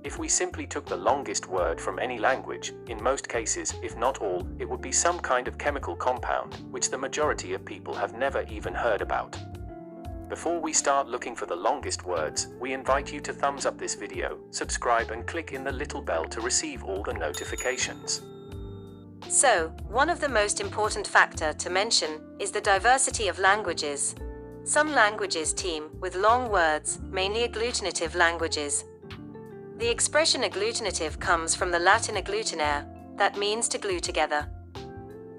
If we simply took the longest word from any language, in most cases, if not all, it would be some kind of chemical compound, which the majority of people have never even heard about. Before we start looking for the longest words, we invite you to thumbs up this video, subscribe and click in the little bell to receive all the notifications. So, one of the most important factor to mention is the diversity of languages. Some languages teem with long words, mainly agglutinative languages. The expression agglutinative comes from the Latin agglutinare, that means to glue together.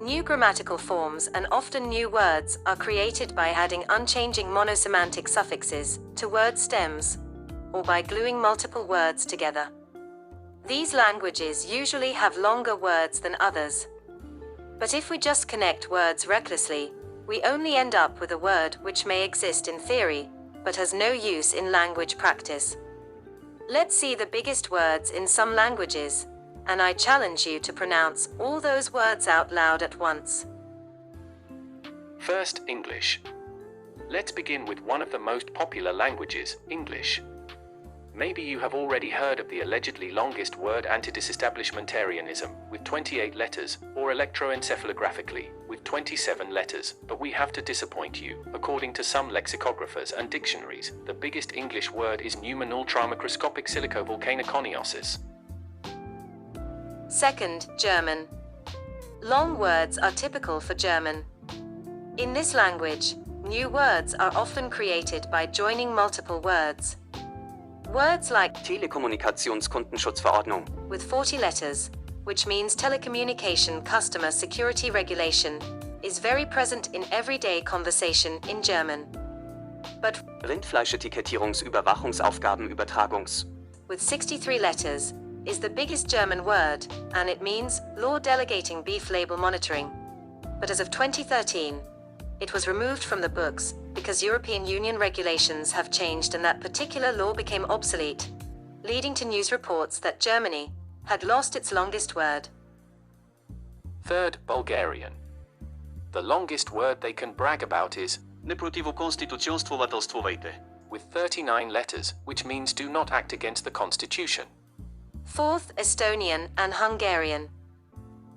New grammatical forms and often new words are created by adding unchanging monosemantic suffixes to word stems, or by gluing multiple words together. These languages usually have longer words than others. But if we just connect words recklessly, we only end up with a word which may exist in theory, but has no use in language practice. Let's see the biggest words in some languages, and I challenge you to pronounce all those words out loud at once. First, English. Let's begin with one of the most popular languages, English. Maybe you have already heard of the allegedly longest word anti-disestablishmentarianism, with 28 letters, or electroencephalographically, with 27 letters, but we have to disappoint you. According to some lexicographers and dictionaries, the biggest English word is Neumann ultramicroscopic silicovolcanoconiosis. Second, German. Long words are typical for German. In this language, new words are often created by joining multiple words. Words like Telekommunikationskundenschutz-Verordnung with 40 letters, which means telecommunication customer security regulation, is very present in everyday conversation in German. But Rindfleischetikettierungsüberwachungsaufgabenübertragungs with 63 letters, is the biggest German word, and it means law delegating beef label monitoring. But as of 2013, it was removed from the books because European Union regulations have changed and that particular law became obsolete, leading to news reports that Germany had lost its longest word. Third, Bulgarian. The longest word they can brag about is Непротивоконституционствователствувайте with 39 letters, which means do not act against the constitution. Fourth, Estonian and Hungarian.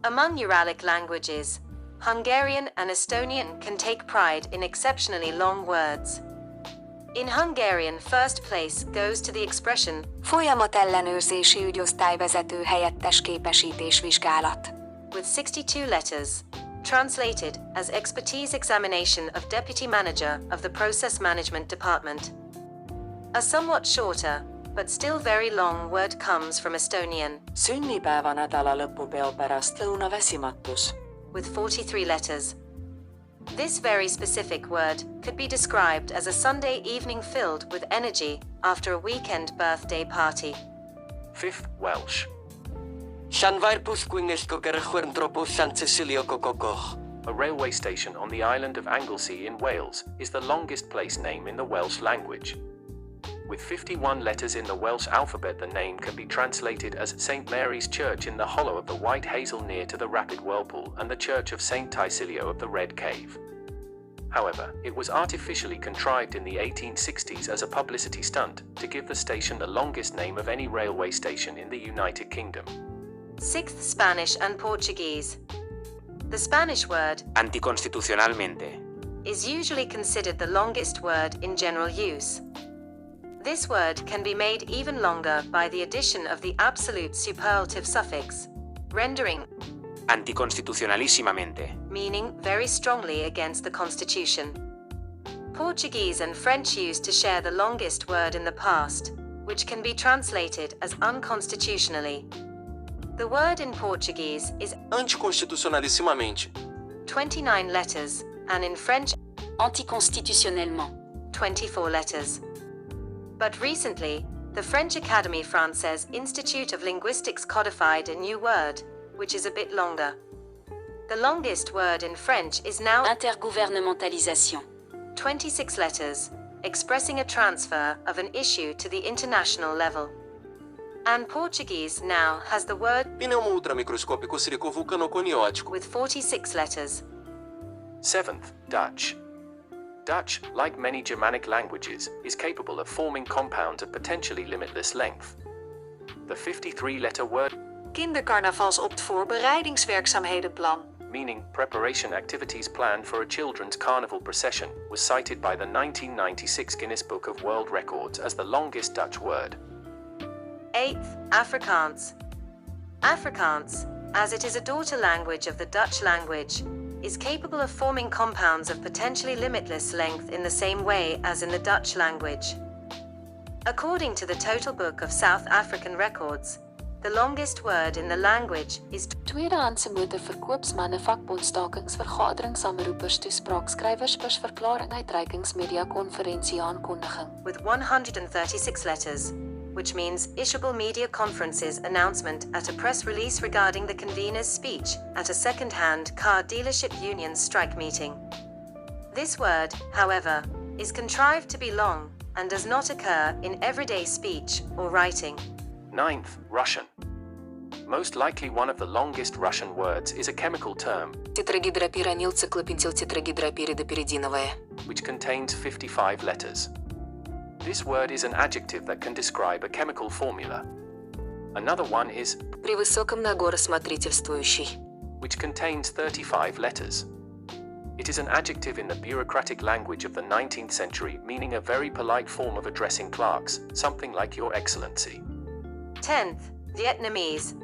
Among Uralic languages, Hungarian and Estonian can take pride in exceptionally long words. In Hungarian, first place goes to the expression Folyamatellenőrzési ügyosztályvezető helyettes képesítésvizsgálat with 62 letters, translated as expertise examination of deputy manager of the process management department. A somewhat shorter, but still very long word comes from Estonian Sünnipäeva nädalalõpupeo pärast lõunaväsimatus with 43 letters. This very specific word could be described as a Sunday evening filled with energy after a weekend birthday party. Fifth, Welsh. A railway station on the island of Anglesey in Wales is the longest place name in the Welsh language. With 51 letters in the Welsh alphabet, the name can be translated as St. Mary's Church in the hollow of the White Hazel near to the Rapid Whirlpool and the Church of St. Tysilio of the Red Cave. However, it was artificially contrived in the 1860s as a publicity stunt to give the station the longest name of any railway station in the United Kingdom. Sixth, Spanish and Portuguese. The Spanish word anticonstitucionalmente is usually considered the longest word in general use. This word can be made even longer by the addition of the absolute superlative suffix, rendering anticonstitucionalísimamente meaning very strongly against the Constitution. Portuguese and French used to share the longest word in the past, which can be translated as unconstitutionally. The word in Portuguese is anticonstitucionalissimamente 29 letters, and in French anticonstitutionnellement 24 letters. But recently, the French Académie Française Institute of Linguistics codified a new word, which is a bit longer. The longest word in French is now intergouvernementalisation 26 letters, expressing a transfer of an issue to the international level. And Portuguese now has the word pneumo ultramicroscópico silicovolcanoconiotico with 46 letters. Seventh, Dutch. Dutch, like many Germanic languages, is capable of forming compounds of potentially limitless length. The 53-letter word, kindercarnavalsopvoorbereidingswerkzaamhedenplan. meaning preparation activities planned for a children's carnival procession, was cited by the 1996 Guinness Book of World Records as the longest Dutch word. 8th, Afrikaans. Afrikaans, as it is a daughter language of the Dutch language, is capable of forming compounds of potentially limitless length in the same way as in the Dutch language. According to the Total Book of South African Records, the longest word in the language is Tweedehandse motorverkoopsmanne vakbondstakings vergaderings sameroepers toespraakskrywers persverklaring uitreikings media konferensie aankondiging. with 136 letters, which means issuable media conferences announcement at a press release regarding the convener's speech at a second-hand car dealership union strike meeting. This word, however, is contrived to be long and does not occur in everyday speech or writing. 9th, Russian. Most likely one of the longest Russian words is a chemical term, Тетрагидрапиранилцеклопентилтетрагидрапиридопиридиновая. which contains 55 letters. This word is an adjective that can describe a chemical formula. Another one is, При высоком нагоросмотрительствующий. which contains 35 letters. It is an adjective in the bureaucratic language of the 19th century, meaning a very polite form of addressing clerks, something like Your Excellency. 10th, Vietnamese.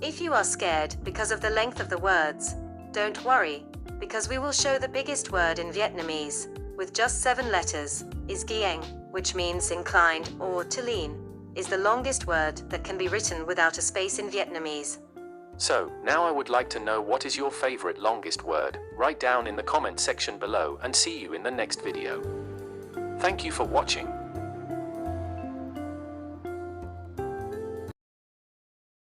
If you are scared because of the length of the words, don't worry, because we will show the biggest word in Vietnamese, with just 7 letters, is Giang, which means inclined or to lean, is the longest word that can be written without a space in Vietnamese. So, now I would like to know what is your favorite longest word. Write down in the comment section below and see you in the next video. Thank you for watching.